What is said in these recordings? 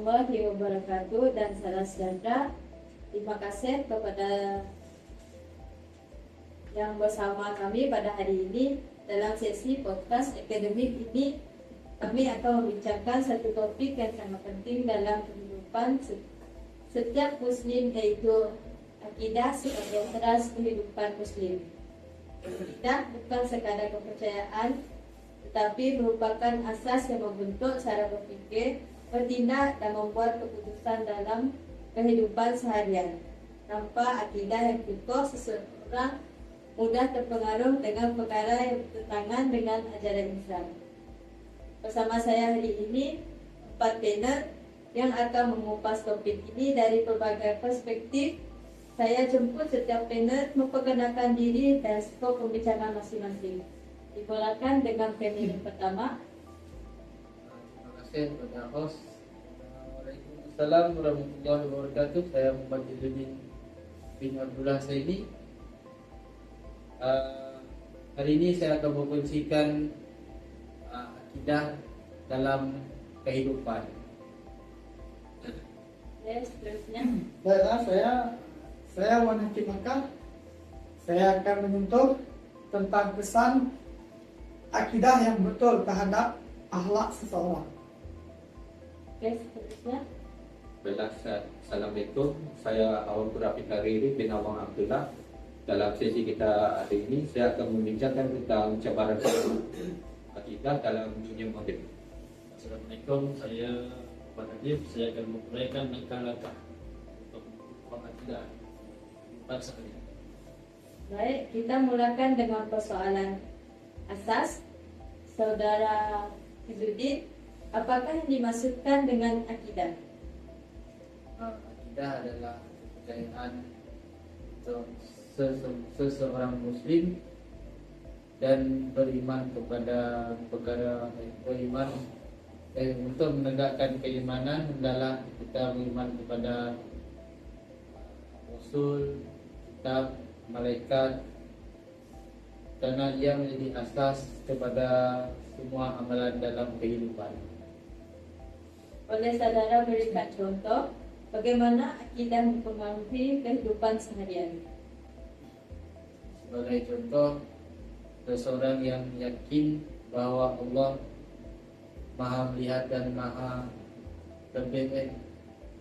warahmatullahi wabarakatuh dan salam sejahtera. Terima kasih kepada yang bersama kami pada hari ini. Dalam sesi podcast akademik ini, kami akan membincangkan satu topik yang sangat penting dalam kehidupan setiap Muslim, yaitu akidah sebagai teras kehidupan Muslim. Akidah bukan sekadar kepercayaan, tetapi merupakan asas yang membentuk cara berfikir, bertindak dan membuat keputusan dalam kehidupan seharian. Tanpa akidah yang kukuh, seseorang mudah terpengaruh dengan perkara yang bertentangan dengan ajaran Islam. Bersama saya hari ini 4 panel yang akan mengupas topik ini dari berbagai perspektif. Saya jemput setiap panel memperkenalkan diri dan skop pembicaraan masing-masing. Dimulakan dengan panel yang pertama. Terima kasih kepada host. Waalaikumsalam warahmatullahi wabarakatuh. Saya Muhammad Izzuddin bin Abdullah Saidi. Hari ini saya akan berkongsikan akidah dalam kehidupan. Seterusnya. Baiklah, saya Wan Hakim Makkah. Saya akan menyentuh tentang kesan akidah yang betul terhadap akhlak seseorang. Seterusnya. Baiklah, Assalamualaikum. Saya Awang Rafiq Kariri bin Awang Abdullah. Dalam sesi kita hari ini, saya akan membincangkan tentang cabaran akidah dalam dunia moden. Assalamualaikum, saya Pak Najib. Saya akan memulaikan langkah-langkah untuk mengubah akidah kehidupan sehari-hari. Baik, kita mulakan dengan persoalan asas. Saudara Izzuddin, apakah yang dimaksudkan dengan akidah? Akidah adalah kepercayaan untuk seseorang Muslim dan beriman kepada perkara untuk menegakkan keimanan adalah kita beriman kepada Rasul, kitab, malaikat, karena ia menjadi asas kepada semua amalan dalam kehidupan. Boleh saudara berikan contoh bagaimana akidah mempengaruhi kehidupan seharian? Sebagai contoh, seseorang yang yakin bahwa Allah Maha melihat dan Maha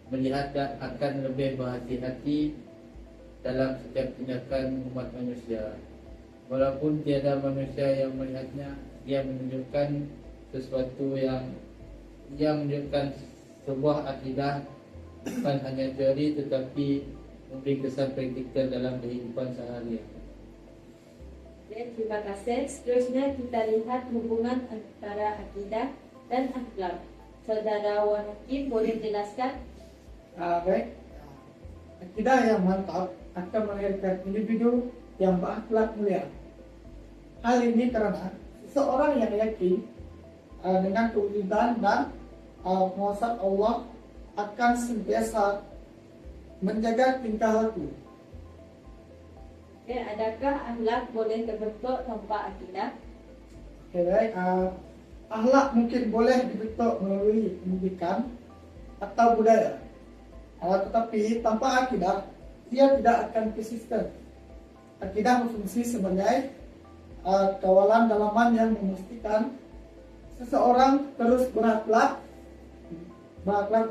melihat dan akan lebih berhati-hati dalam setiap tindakan umat manusia. Walaupun tiada manusia yang melihatnya, dia menunjukkan sesuatu yang menunjukkan sebuah akidah, bukan hanya teori tetapi memberi kesan praktikal dalam kehidupan sehari-hari. Terima kasih. Seterusnya kita lihat hubungan antara akidah dan akhlak. Saudara Wan Hakim, boleh jelaskan? Baik, akidah yang mantap akan melahirkan individu yang berakhlak mulia. Hal ini karena seseorang yang yakin dengan kewujudan dan penguasaan Allah akan sentiasa menjaga tingkah laku. Adakah akhlak boleh terbentuk tanpa akidah? Baik, akhlak mungkin boleh dibentuk melalui pendidikan atau budaya, tetapi tanpa akidah ia tidak akan konsisten. Akidah berfungsi sebagai kawalan dalaman yang memastikan seseorang terus berakhlak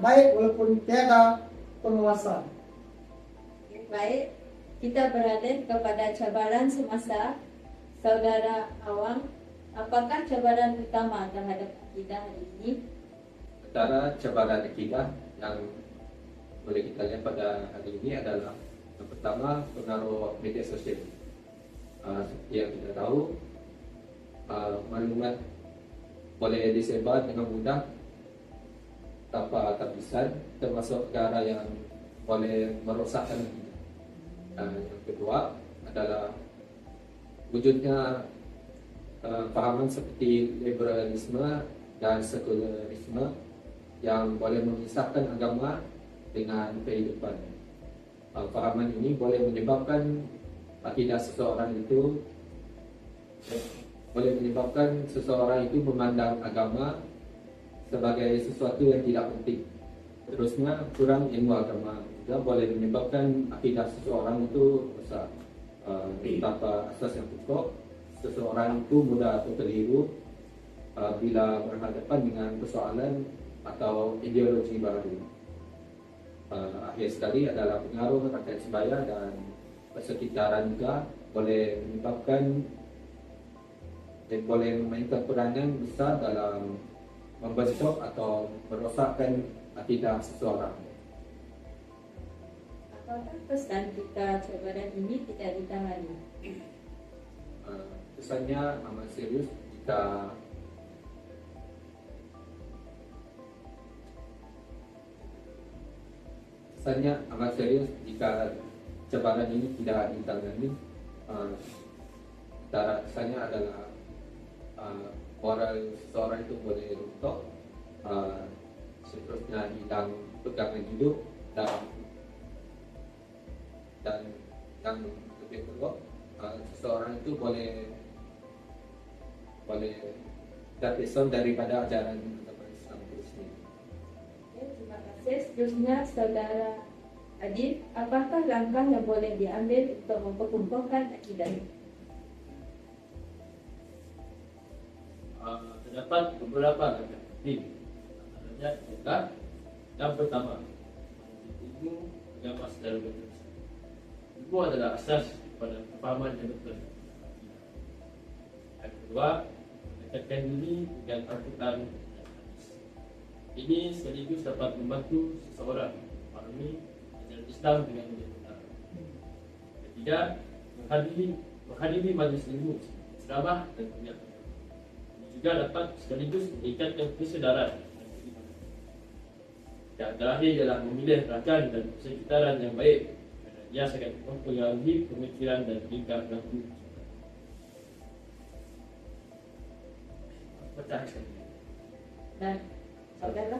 baik walaupun tiada penguasaan. Baik, kita berada kepada cabaran semasa. Saudara Awang, apakah cabaran utama terhadap akidah hari ini? Antara cabaran akidah yang boleh kita lihat pada hari ini adalah yang pertama, pengaruh media sosial. Seperti yang kita tahu, maklumat boleh disebar dengan mudah tanpa tapisan, termasuk perkara yang boleh merosakkan akidah. Yang kedua adalah wujudnya fahaman seperti liberalisme dan sekularisme yang boleh memisahkan agama dengan kehidupan. Fahaman ini boleh menyebabkan akidah seseorang itu memandang agama sebagai sesuatu yang tidak penting, Terusnya kurang ilmu agama juga boleh menyebabkan akidah seseorang itu rusak. Tanpa asas yang kukuh, seseorang itu mudah atau keliru bila berhadapan dengan persoalan atau ideologi baru. Akhir sekali adalah pengaruh rakyat sebaya dan persekitaran juga boleh menyebabkan dan boleh memainkan peranan besar dalam membentuk atau merosakkan akidah seseorang. Apakah pesan jika cabaran ini tidak ditangani? Kesannya amat serius jika cabaran ini tidak ditangani. Kesannya adalah moral seseorang itu boleh runtuh, seterusnya hilang pegangan hidup dan yang lebih teruk, seseorang itu boleh terpisah daripada ajaran agama Islam itu sendiri. Oke, terima kasih. Seterusnya, Saudara Adib, apakah langkah yang boleh diambil untuk memperkukuhkan akidah? Terdapat beberapa langkah penting. Antaranya kita yang pertama, ilmu agama secara betul. Ilmu adalah asas pada kepahaman yang betul. Yang kedua, mendekatkan diri dengan Al-Quran. Ini sekaligus dapat membantu seseorang memahami ajaran Islam dengan lebih benar. Ketiga, menghadiri majlis ilmu, ceramah dan kuliah. Ini juga dapat sekaligus meningkatkan kesedaran. Yang terakhir ialah memilih rakan dan persekitaran yang baik, kerana ia sangat mempengaruhi pemikiran dan tingkah laku. Pecah sekali. Dan saudara,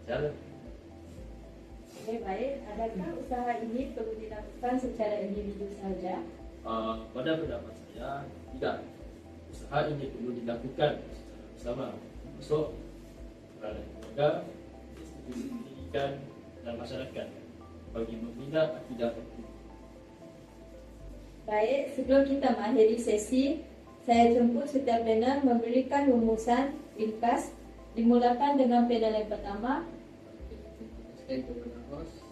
Cara oke, baik. Adakah usaha ini perlu dilakukan secara individu saja? pada pendapat saya, tidak. Usaha ini perlu dilakukan secara bersama, termasuk kerana keluarga, institusi pendidikan dan masyarakat bagi membina akidah itu. Baik, sebelum kita mengakhiri sesi, saya jemput setiap panel memberikan rumusan ringkas, dimulakan dengan panel yang pertama. Saya kepada host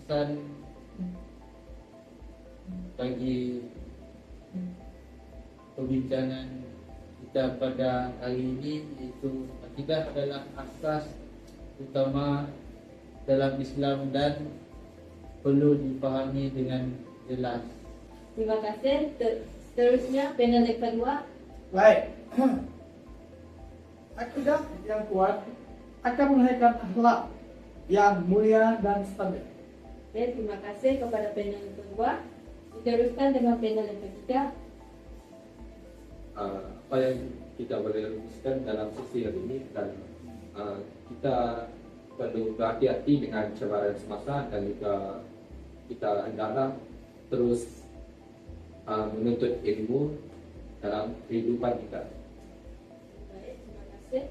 pesan bagi perbincangan kita pada hari ini, iaitu akidah adalah asas utama dalam Islam dan perlu dipahami dengan jelas. Terima kasih. Seterusnya panel yang kedua. Baik. Akidah yang kuat akan melahirkan akhlak yang mulia dan stabil. Oke, terima kasih kepada panel yang kedua. Diteruskan dengan panel yang ketiga. Apa yang kita boleh rumuskan dalam sesi hari ini dan kita perlu berhati-hati dengan cabaran semasa dan juga kita hendaklah terus menuntut ilmu dalam kehidupan kita. Baik, terima kasih.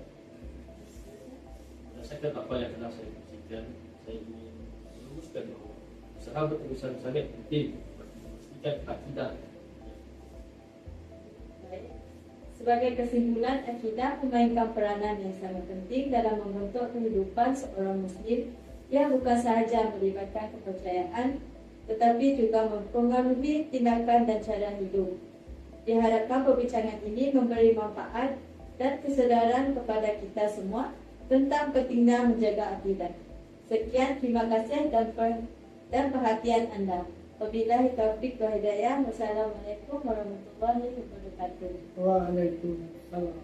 Berdasarkan apa yang telah saya kongsikan, saya ingin merumuskan bahawa usaha berurusan sangat penting bagi memastikan akidah. Baik. Sebagai kesimpulan, akidah memainkan peranan yang sangat penting dalam membentuk kehidupan seorang Muslim yang bukan sahaja melibatkan kepercayaan, tetapi juga mempengaruhi tindakan dan cara hidup. Diharapkan perbincangan ini memberi manfaat dan kesedaran kepada kita semua tentang pentingnya menjaga akidah. Sekian, terima kasih dan perhatian anda. Wabillahi taufiq wal hidayah. Wassalamualaikum warahmatullahi wabarakatuh. Waalaikumsalam.